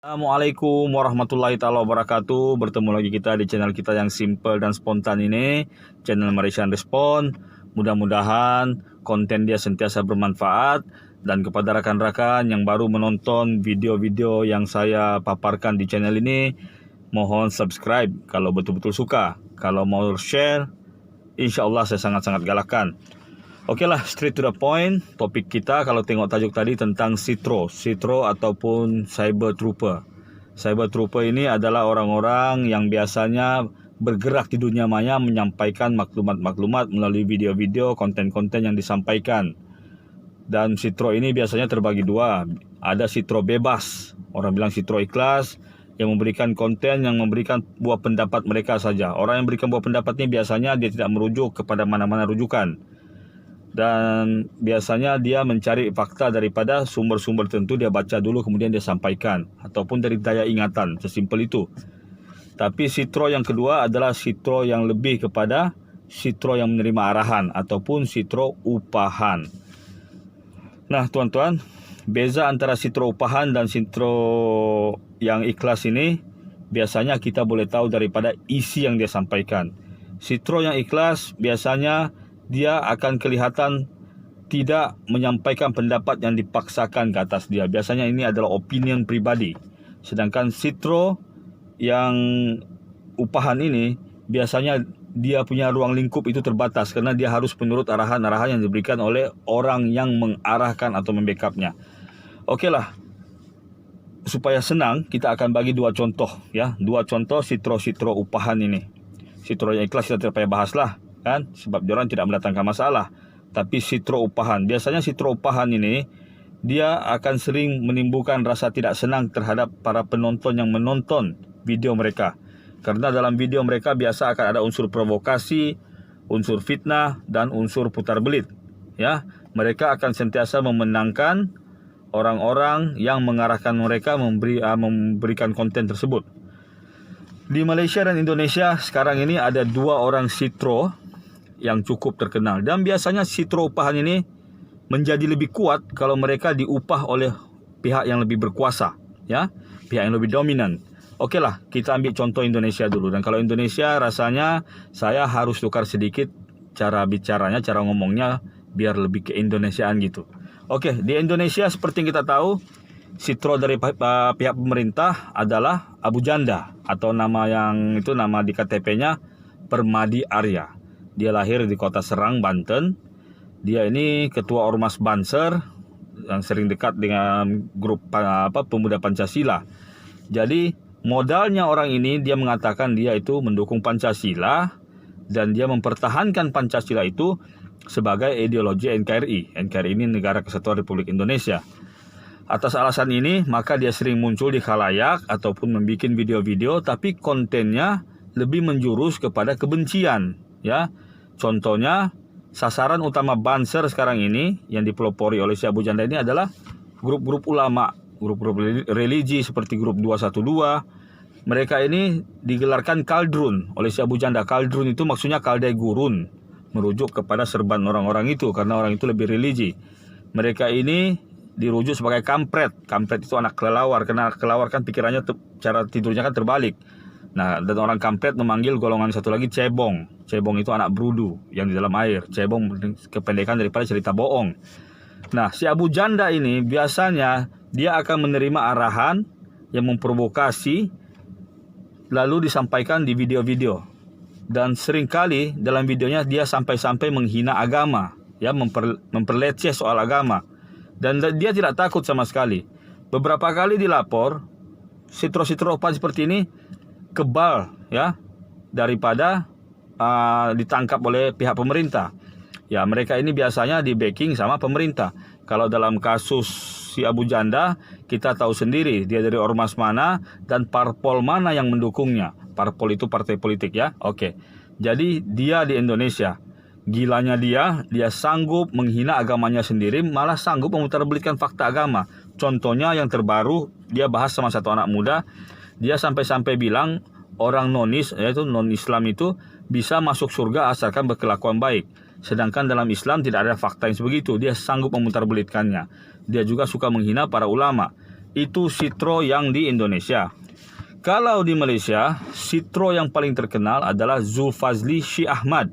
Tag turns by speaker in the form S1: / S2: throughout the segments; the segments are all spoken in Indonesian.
S1: Assalamualaikum warahmatullahi taala wabarakatuh. Bertemu lagi kita di channel kita yang simple dan spontan ini, channel Malaysian Respond. Mudah-mudahan konten dia sentiasa bermanfaat, dan kepada rekan-rekan yang baru menonton video-video yang saya paparkan di channel ini, mohon subscribe kalau betul-betul suka. Kalau mau share, insya Allah saya sangat-sangat galakkan. Oke lah, straight to the point. Topik kita kalau tengok tajuk tadi tentang Sitro ataupun Cyber Trooper. Cyber Trooper ini adalah orang-orang yang biasanya bergerak di dunia maya menyampaikan maklumat-maklumat melalui video-video, konten-konten yang disampaikan. Dan Sitro ini biasanya terbagi dua. Ada Sitro bebas, orang bilang Sitro ikhlas, yang memberikan konten, yang memberikan buah pendapat mereka saja. Orang yang memberikan buah pendapat ini biasanya dia tidak merujuk kepada mana-mana rujukan. Dan biasanya dia mencari fakta daripada sumber-sumber tertentu, dia baca dulu kemudian dia sampaikan, ataupun dari daya ingatan, sesimpel itu. Tapi Sitro yang kedua adalah Sitro yang lebih kepada Sitro yang menerima arahan ataupun Sitro upahan. Nah tuan-tuan, beza antara Sitro upahan dan Sitro yang ikhlas ini biasanya kita boleh tahu daripada isi yang dia sampaikan. Sitro yang ikhlas biasanya dia akan kelihatan tidak menyampaikan pendapat yang dipaksakan ke atas dia. Biasanya ini adalah opinion pribadi. Sedangkan Sitro yang upahan ini biasanya dia punya ruang lingkup itu terbatas, karena dia harus menurut arahan-arahan yang diberikan oleh orang yang mengarahkan atau membackupnya. Okeylah, supaya senang kita akan bagi dua contoh ya, dua contoh Sitro upahan ini. Sitro yang ikhlas kita tidak payah bahaslah kan, sebab diorang tidak mendatangkan masalah. Tapi Sitro upahan, biasanya Sitro upahan ini dia akan sering menimbulkan rasa tidak senang terhadap para penonton yang menonton video mereka, karena dalam video mereka biasa akan ada unsur provokasi, unsur fitnah, dan unsur putar belit ya. Mereka akan sentiasa memenangkan orang-orang yang mengarahkan mereka memberikan konten tersebut. Di Malaysia dan Indonesia sekarang ini ada dua orang Sitro yang cukup terkenal, dan biasanya Sitro upahan ini menjadi lebih kuat kalau mereka diupah oleh pihak yang lebih berkuasa ya, pihak yang lebih dominan. Okeylah, kita ambil contoh Indonesia dulu. Dan kalau Indonesia rasanya saya harus tukar sedikit cara bicaranya, cara ngomongnya biar lebih ke Indonesiaan gitu. Okey, di Indonesia seperti yang kita tahu, Sitro dari pihak pemerintah adalah Abu Janda, atau nama yang itu nama di KTP-nya Permadi Arya. Dia lahir di kota Serang, Banten. Dia ini ketua Ormas Banser yang sering dekat dengan grup pemuda Pancasila. Jadi modalnya orang ini, dia mengatakan dia itu mendukung Pancasila dan dia mempertahankan Pancasila itu sebagai ideologi NKRI. NKRI ini Negara Kesatuan Republik Indonesia. Atas alasan ini, maka dia sering muncul di khalayak ataupun membuat video-video, tapi kontennya lebih menjurus kepada kebencian ya. Contohnya, sasaran utama Banser sekarang ini yang dipelopori oleh si Abu Janda ini adalah grup-grup ulama, grup-grup religi seperti grup 212. Mereka ini digelarkan kaldrun oleh si Abu Janda. Kaldrun itu maksudnya kaldai gurun, merujuk kepada serban orang-orang itu, karena orang itu lebih religi. Mereka ini dirujuk sebagai kampret. Kampret itu anak kelelawar, karena kelelawar kan pikirannya cara tidurnya kan terbalik. Nah, dan orang kampret memanggil golongan satu lagi cebong. Cebong itu anak berudu yang di dalam air. Cebong kependekan daripada cerita bohong. Nah, si Abu Janda ini biasanya dia akan menerima arahan yang memprovokasi lalu disampaikan di video-video. Dan seringkali dalam videonya dia sampai-sampai menghina agama ya, memperleceh soal agama. Dan dia tidak takut sama sekali. Beberapa kali dilapor Sitro upahan seperti ini kebal ya daripada ditangkap oleh pihak pemerintah. Ya, mereka ini biasanya di backing sama pemerintah. Kalau dalam kasus si Abu Janda, kita tahu sendiri dia dari ormas mana dan parpol mana yang mendukungnya. Parpol itu partai politik ya. Oke. Jadi dia di Indonesia, gilanya dia sanggup menghina agamanya sendiri, malah sanggup memutarbelitkan fakta agama. Contohnya yang terbaru, dia bahas sama satu anak muda, dia sampai-sampai bilang orang yaitu non-Islam itu bisa masuk surga asalkan berkelakuan baik. Sedangkan dalam Islam tidak ada fakta yang sebegitu. Dia sanggup memutarbelitkannya. Dia juga suka menghina para ulama. Itu Sitro yang di Indonesia. Kalau di Malaysia, Sitro yang paling terkenal adalah Zulfazli Syekh Ahmad.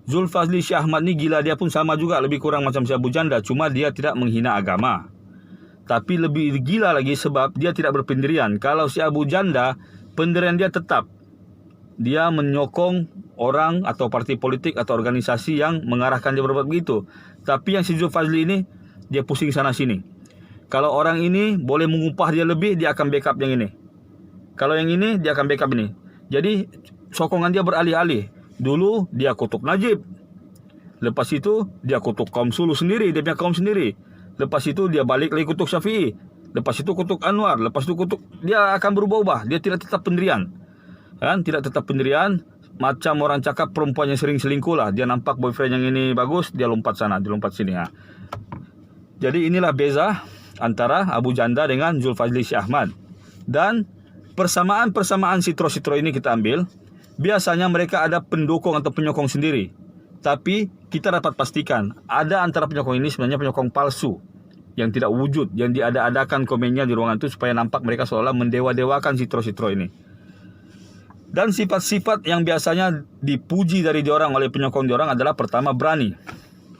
S1: Zulfazli Syekh Ahmad ni gila, dia pun sama juga, lebih kurang macam si Abu Janda, cuma dia tidak menghina agama. Tapi lebih gila lagi sebab dia tidak berpendirian. Kalau si Abu Janda, pendirian dia tetap. Dia menyokong orang atau parti politik atau organisasi yang mengarahkan dia berbuat begitu. Tapi yang si Zulfazli ini, dia pusing sana sini. Kalau orang ini boleh mengupah dia lebih, dia akan backup yang ini. Kalau yang ini, dia akan backup ini. Jadi, sokongan dia beralih-alih. Dulu, dia kutuk Najib. Lepas itu, dia kutuk kaum Sulu sendiri. Dia punya kaum sendiri. Lepas itu, dia balik lagi kutuk Syafi'i. Lepas itu, kutuk Anwar. Lepas itu, kutuk... Dia akan berubah-ubah. Dia tidak tetap pendirian. Kan? Tidak tetap pendirian. Macam orang cakap perempuan yang sering selingkuh lah. Dia nampak boyfriend yang ini bagus, dia lompat sana, dia lompat sini. Ha. Jadi, inilah beza antara Abu Janda dengan Zulfazli Syekh Ahmad. Dan persamaan-persamaan sitro-sitro ini kita ambil, biasanya mereka ada pendukung atau penyokong sendiri. Tapi kita dapat pastikan, ada antara penyokong ini sebenarnya penyokong palsu, yang tidak wujud, yang diada-adakan komennya di ruangan itu supaya nampak mereka seolah mendewa-dewakan sitro-sitro ini. Dan sifat-sifat yang biasanya dipuji dari diorang oleh penyokong diorang adalah pertama berani.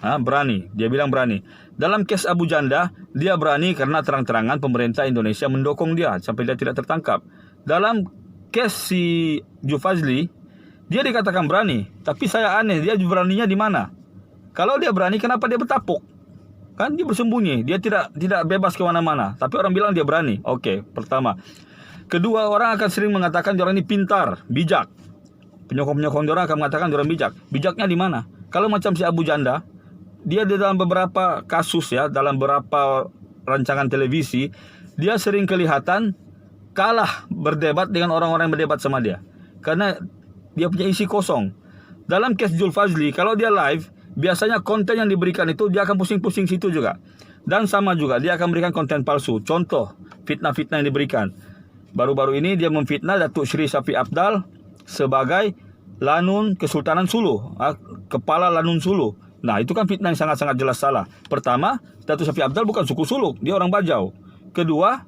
S1: Berani, dia bilang berani. Dalam kes Abu Janda, dia berani karena terang-terangan pemerintah Indonesia mendukung dia sampai dia tidak tertangkap. Dalam kes si Zulfazli, dia dikatakan berani, tapi saya aneh, dia beraninya di mana? Kalau dia berani, kenapa dia bertapuk? Kan dia bersembunyi, dia tidak bebas ke mana-mana, tapi orang bilang dia berani. Okey, pertama. Kedua, orang akan sering mengatakan dia orang ini pintar, bijak. Penyokong-penyokong dia orang akan mengatakan dia orang bijak. Bijaknya di mana? Kalau macam si Abu Janda, dia di dalam beberapa kasus ya, dalam beberapa rancangan televisi, dia sering kelihatan kalah berdebat dengan orang-orang yang berdebat sama dia. Karena dia punya isi kosong. Dalam kes Zulfazli, kalau dia live, biasanya konten yang diberikan itu dia akan pusing-pusing situ juga. Dan sama juga, dia akan berikan konten palsu. Contoh, fitnah-fitnah yang diberikan. Baru-baru ini dia memfitnah Datuk Seri Shafiq Apdal sebagai Lanun Kesultanan Sulu, kepala Lanun Sulu. Nah, itu kan fitnah yang sangat-sangat jelas salah. Pertama, Datuk Shafiq Apdal bukan suku Suluk, dia orang Bajau. Kedua,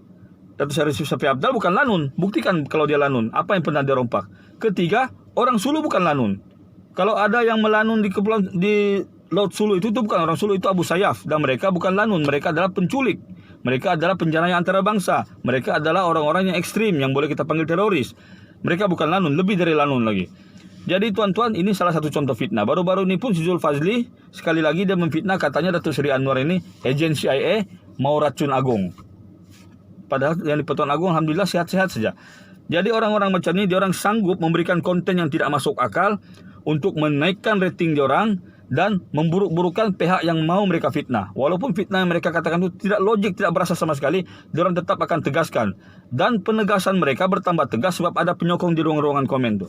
S1: Datuk Seri Shafiq Apdal bukan Lanun. Buktikan kalau dia Lanun. Apa yang pernah dia rompak? Ketiga, orang Sulu bukan Lanun. Kalau ada yang melanun di Laut Sulu itu bukan orang Sulu, itu Abu Sayyaf. Dan mereka bukan Lanun, mereka adalah penculik. Mereka adalah penjara antarabangsa. Mereka adalah orang-orang yang ekstrim yang boleh kita panggil teroris. Mereka bukan Lanun, lebih dari Lanun lagi. Jadi tuan-tuan, ini salah satu contoh fitnah. Baru-baru ini pun si Zulfazli sekali lagi dia memfitnah, katanya Datuk Seri Anwar ini agen CIA mau racun Agung. Padahal yang di Pertuan Agung alhamdulillah sehat-sehat saja. Jadi orang-orang macam ni, dia orang sanggup memberikan konten yang tidak masuk akal untuk menaikkan rating dia orang dan memburuk-burukkan pihak yang mau mereka fitnah. Walaupun fitnah yang mereka katakan itu tidak logik, tidak berasal sama sekali, dia orang tetap akan tegaskan. Dan penegasan mereka bertambah tegas sebab ada penyokong di ruang-ruangan komen tu.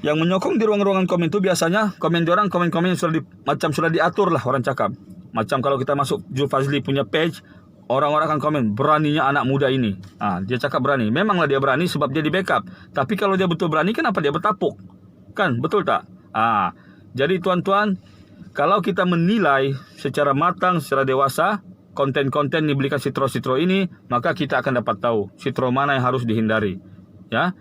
S1: Yang menyokong di ruang-ruangan komen itu biasanya komen diorang, komen-komen yang sudah diatur lah orang cakap. Macam kalau kita masuk Zulfazli punya page, orang-orang akan komen, beraninya anak muda ini. Dia cakap berani. Memanglah dia berani sebab dia di backup. Tapi kalau dia betul berani, kenapa dia bertapuk? Kan, betul tak? Jadi tuan-tuan, kalau kita menilai secara matang, secara dewasa, konten-konten yang diberikan sitro-sitro ini, maka kita akan dapat tahu sitro mana yang harus dihindari. Ya,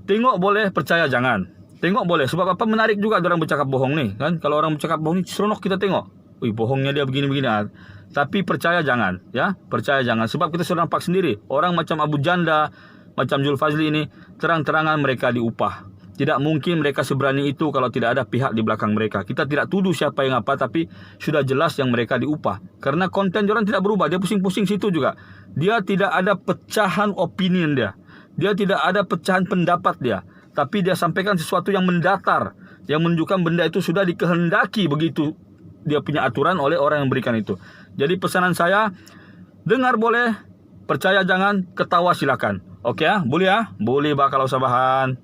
S1: tengok boleh, percaya jangan. Tengok boleh, sebab apa menarik juga orang bercakap bohong ni, kan? Kalau orang bercakap bohong ni seronok kita tengok. Wih, bohongnya dia begini-begini. Tapi percaya jangan, ya. Percaya jangan, sebab kita sudah nampak sendiri. Orang macam Abu Janda, macam Zulfazli ini, terang-terangan mereka diupah. Tidak mungkin mereka seberani itu kalau tidak ada pihak di belakang mereka. Kita tidak tuduh siapa yang apa, tapi sudah jelas yang mereka diupah. Karena konten diorang tidak berubah, dia pusing-pusing situ juga. Dia tidak ada pecahan opinion dia. Dia tidak ada pecahan pendapat dia. Tapi dia sampaikan sesuatu yang mendatar, yang menunjukkan benda itu sudah dikehendaki begitu dia punya aturan oleh orang yang berikan itu. Jadi pesanan saya, dengar boleh, percaya jangan, ketawa silakan. Okey boleh Boleh kalau sabahan.